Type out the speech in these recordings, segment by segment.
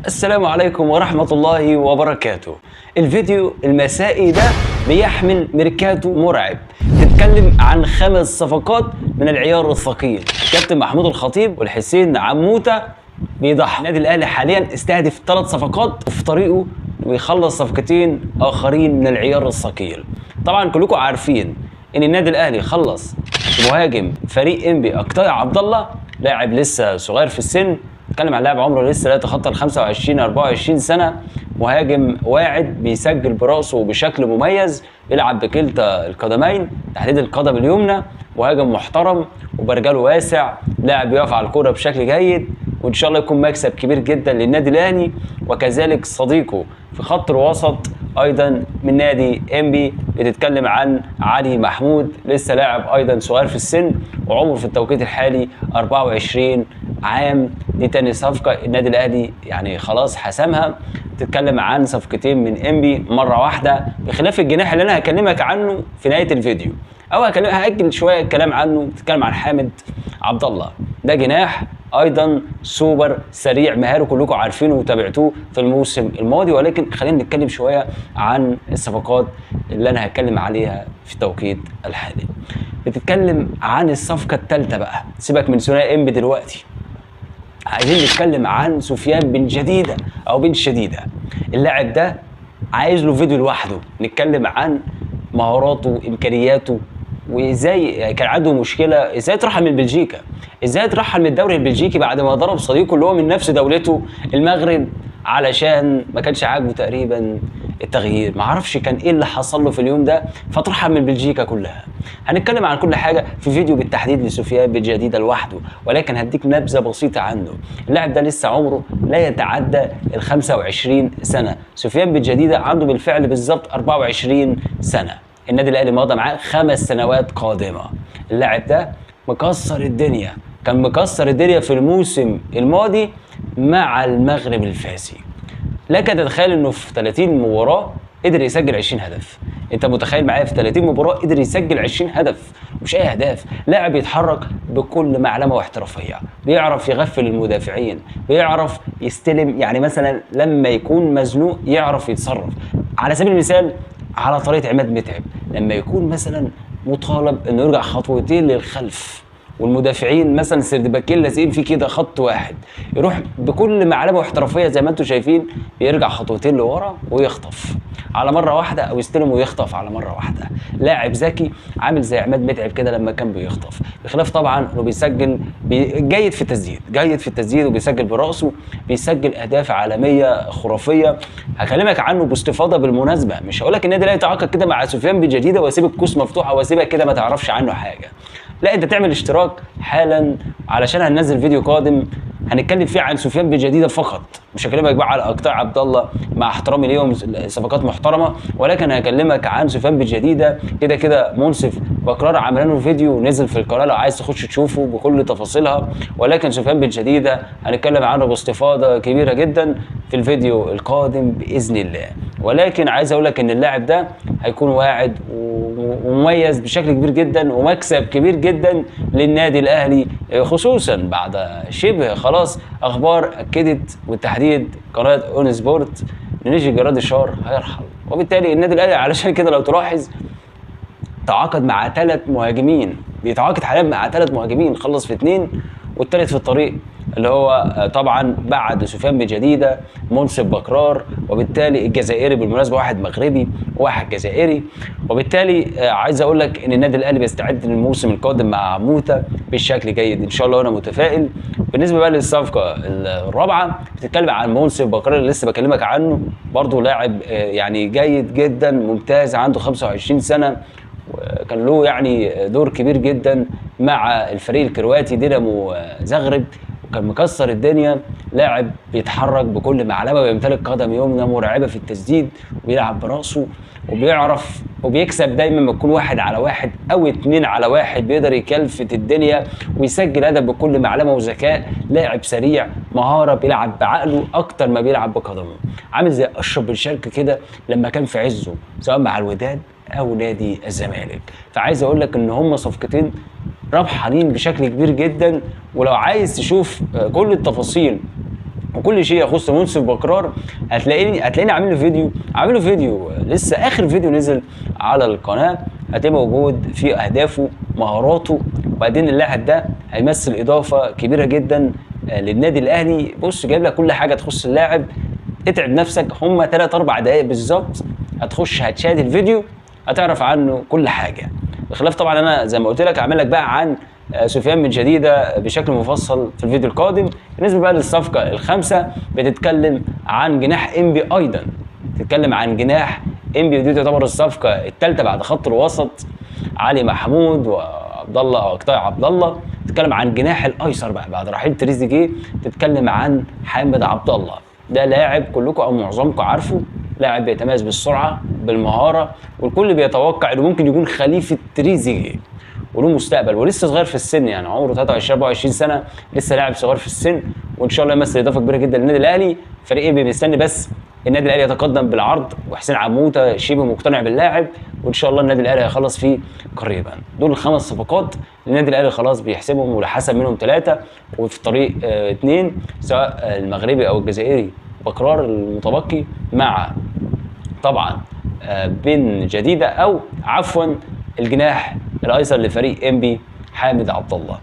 السلام عليكم ورحمة الله وبركاته. الفيديو المسائي ده بيحمل ميركاتو مرعب. تتكلم عن 5 صفقات من العيار الثقيل. كابتن محمود الخطيب والحسين عموتة بيضحوا. النادي الاهلي حاليا استهدف 3 صفقات وفي طريقه ويخلص صفقتين اخرين من العيار الثقيل. طبعا كلكم عارفين ان النادي الاهلي خلص مهاجم فريق انبي اقطاع عبد الله، لاعب لسه صغير في السن. بتكلم عن لاعب عمره لسه لا يتخطى ال 25 24 سنه، مهاجم واعد بيسجل براسه بشكل مميز، بيلعب بكلتا القدمين تحديد القدم اليمنى، مهاجم محترم وبرجله واسع، لاعب بيقف على الكوره بشكل جيد، وان شاء الله يكون مكسب كبير جدا للنادي الاهلي. وكذلك صديقه في خط الوسط ايضا من نادي انبي، بتتكلم عن علي محمود، لسه لاعب ايضا صغير في السن وعمره في التوقيت الحالي 24 عام. دي تاني صفقه النادي الاهلي يعني خلاص حسمها. تتكلم عن صفقتين من انبي مره واحده، بخلاف الجناح اللي انا هكلمك عنه في نهايه الفيديو، او هاجل شويه الكلام عنه. بتتكلم عن حامد عبد الله، ده جناح ايضا سوبر سريع مهاري، كلكم عارفينه وتابعتوه في الموسم الماضي. ولكن خلينا نتكلم شويه عن الصفقات اللي انا هتكلم عليها في التوقيت الحالي. بتتكلم عن الصفقه الثالثه بقى، سيبك من ثنائي انبي دلوقتي، عايزين نتكلم عن سفيان بن جديده او بن شديده. اللاعب ده عايز له فيديو لوحده، نتكلم عن مهاراته، امكانياته، وازاي كان عنده مشكله، ازاي اترحل من بلجيكا، ازاي اترحل من الدوري البلجيكي بعد ما ضرب صديقه اللي هو من نفس دولته المغرب، علشان ما كانش عاجبه تقريبا التغيير. ما اعرفش كان ايه اللي حصل له في اليوم ده، فترحل من بلجيكا كلها. هنتكلم عن كل حاجه في فيديو بالتحديد لسفيان بن جديده لوحده، ولكن هديك نبذه بسيطه عنه. اللاعب ده لسه عمره لا يتعدى ال 25 سنه. سفيان بن جديده عنده بالفعل بالظبط 24 سنه. النادي الاهلي مضى معاه 5 سنوات قادمه. اللاعب ده مكسر الدنيا، كان مكسر الدنيا في الموسم الماضي مع المغرب الفاسي. لك تتخيل انه في 30 مباراه قدر يسجل 20 هدف. انت متخيل معايا في 30 مباراه قدر يسجل 20 هدف؟ مش اي اهداف، لاعب يتحرك بكل معلمه واحترافيه، بيعرف يغفل المدافعين، بيعرف يستلم، يعني مثلا لما يكون مزنوق يعرف يتصرف. على سبيل المثال على طريقه عماد متعب، لما يكون مثلا مطالب انه يرجع خطوتين للخلف والمدافعين مثلا سردباكين لازقين فيه كده خط واحد، يروح بكل معلمه واحترافيه زي ما انتم شايفين، بيرجع خطوتين لورا ويخطف على مره واحده، او يستلم ويخطف على مره واحده. لاعب ذكي عامل زي عماد متعب كده لما كان بيخطف، بخلاف طبعا انه بيسجل جيد في التسديد، جيد في التسديد وبيسجل براسه، بيسجل اهداف عالميه خرافيه. هكلمك عنه باستفاضه بالمناسبه، مش هقول لك النادي لا يتعاقد كده مع سفيان بن جديده واسيب الكوس مفتوحه واسيبك كده ما تعرفش عنه حاجه. لا، انت تعمل اشتراك حالا علشان هننزل فيديو قادم هنتكلم فيه عن سفيان بن جديده فقط. مش هكلمك بقى على اقطاع عبد الله، مع احترامي ليهم صفقات محترمه، ولكن هكلمك عن سفيان بن جديده. كده كده منصف بكرار عمل له فيديو نزل في القناه لو عايز تخش تشوفه بكل تفاصيلها. ولكن سفيان بن جديده هنتكلم عنه باستفاضه كبيره جدا في الفيديو القادم باذن الله. ولكن عايز اقول لك ان اللاعب ده هيكون واعد ومميز بشكل كبير جدا، ومكسب كبير جدا للنادي الاهلي، خصوصا بعد شبه خلاص اخبار اكدت والتحديد قناه اون سبورت ان نيجي جراديشار هيرحل. وبالتالي النادي الاهلي علشان كده لو تلاحظ تعاقد مع 3 مهاجمين، بيتعاقد حاليا مع 3 مهاجمين، خلص في 2 والثالث في الطريق، اللي هو طبعا بعد سفيان بن جديده منصف بكرار، وبالتالي الجزائري بالمناسبه، واحد مغربي وواحد جزائري. وبالتالي عايز اقول لك ان النادي الاهلي بيستعد للموسم القادم مع عموته بشكل جيد ان شاء الله، وانا متفائل. بالنسبه بقى للصفقه الرابعه، بتتكلم عن منصف بكرار اللي لسه بكلمك عنه، برضه لاعب يعني جيد جدا ممتاز، عنده 25 سنه، وكان له يعني دور كبير جدا مع الفريق الكرواتي دينامو زغرب، وكان مكسر الدنيا. لاعب بيتحرك بكل معلمه ويمتلك قدم يمنى مرعبه في التسديد، وبيلعب براسه وبيعرف وبيكسب دايما ما يكون 1 على 1 او 2 على 1، بيقدر يكلفت الدنيا ويسجل هدف بكل معلمه وذكاء. لاعب سريع مهاره، بيلعب بعقله اكتر ما بيلعب بقدمه، عامل زي اشرف بن شرقي كده لما كان في عزه سواء مع الوداد او نادي الزمالك. فعايز اقول لك ان هم صفقتين ربحانين بشكل كبير جدا. ولو عايز تشوف كل التفاصيل وكل شيء يخص منصف بكرار هتلاقيني عامل له فيديو لسه اخر فيديو نزل على القناه، هتبقى موجود في اهدافه مهاراته، وبعدين اللاعب ده هيمثل اضافه كبيره جدا للنادي الاهلي. بص جايب لك كل حاجه تخص اللاعب، اتعب نفسك، هم 3 4 دقائق بالظبط هتخش هتشاهد الفيديو هتعرف عنه كل حاجه. بخلاف طبعا انا زي ما قلت لك هعمل لك بقى عن سفيان بن جديدة بشكل مفصل في الفيديو القادم. بالنسبه بقى للصفقه الخامسه بتتكلم عن جناح انبي، ايضا تتكلم عن جناح انبي، ودي تعتبر الصفقه الثالثه بعد خط الوسط علي محمود وعبد الله او قطاع عبد الله. تتكلم عن جناح الايسر بقى بعد رحيل تريزيجيه، تتكلم عن حامد عبد الله. ده لاعب كلكم او معظمكم عارفه، لاعب بيتميز بالسرعه بالمهاره، والكل بيتوقع انه ممكن يكون خليفه تريزيجيه وله مستقبل، ولسه صغير في السن، يعني عمره 23 24 سنه، لسه لاعب صغير في السن، وان شاء الله يمثل اضافه كبيره جدا للنادي الاهلي. فريق ايه بيستني بس النادي الاهلي يتقدم بالعرض، وحسين عموته شبه مقتنع باللاعب، وان شاء الله النادي الاهلي هيخلص فيه قريبا. دول ال5 صفقات النادي الاهلي خلاص بيحسبهم، ولحسب منهم 3 وفي طريق 2، سواء المغربي او الجزائري بكرار المتبقي، مع طبعا بن جديدة او عفوا الجناح الايسر لفريق انبي حامد عبد الله.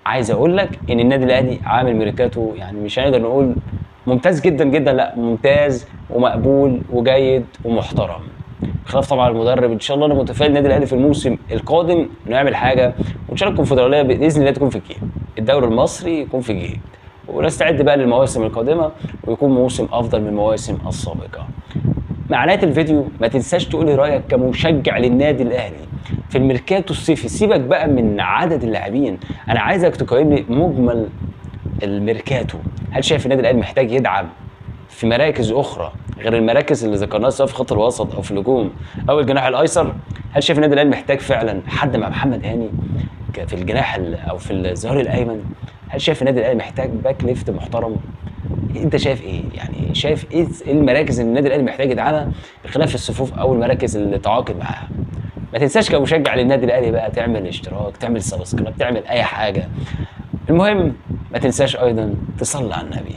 عايز اقول لك ان النادي الاهلي عامل ميركاتو يعني مش هنقدر نقول ممتاز جدا جدا، لا ممتاز ومقبول وجيد ومحترم. بخلاف طبعا المدرب، ان شاء الله انا متفائل النادي الاهلي في الموسم القادم انه يعمل حاجه، وان شاء الله الكونفدراليه باذن الله تكون في الجيب، الدوري المصري يكون في الجيب، ونستعد بقى للمواسم القادمه ويكون موسم افضل من المواسم السابقه. مع نهايه الفيديو ما تنساش تقول لي رايك كمشجع للنادي الاهلي في الميركاتو الصيفي. سيبك بقى من عدد اللاعبين، انا عايزك تقيم لي مجمل الميركاتو. هل شايف النادي الاهلي محتاج يدعم في مراكز اخرى غير المراكز اللي ذكرناها سواء في خط الوسط او في الهجوم او الجناح الايسر؟ هل شايف النادي الاهلي محتاج فعلا حد مع محمد هاني في الجناح او في الظهير الايمن؟ هل شايف النادي الاهلي محتاج باك ليفت محترم؟ انت شايف ايه؟ يعني شايف ايه المراكز اللي النادي الاهلي محتاج يدعمها بخلاف الصفوف او المراكز اللي تعاقد معاها؟ ما تنساش كمشجع للنادي الاهلي بقى تعمل اشتراك، تعمل سبسكرايب، تعمل اي حاجه. المهم ما تنساش ايضا تصلي على النبي.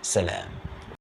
سلام.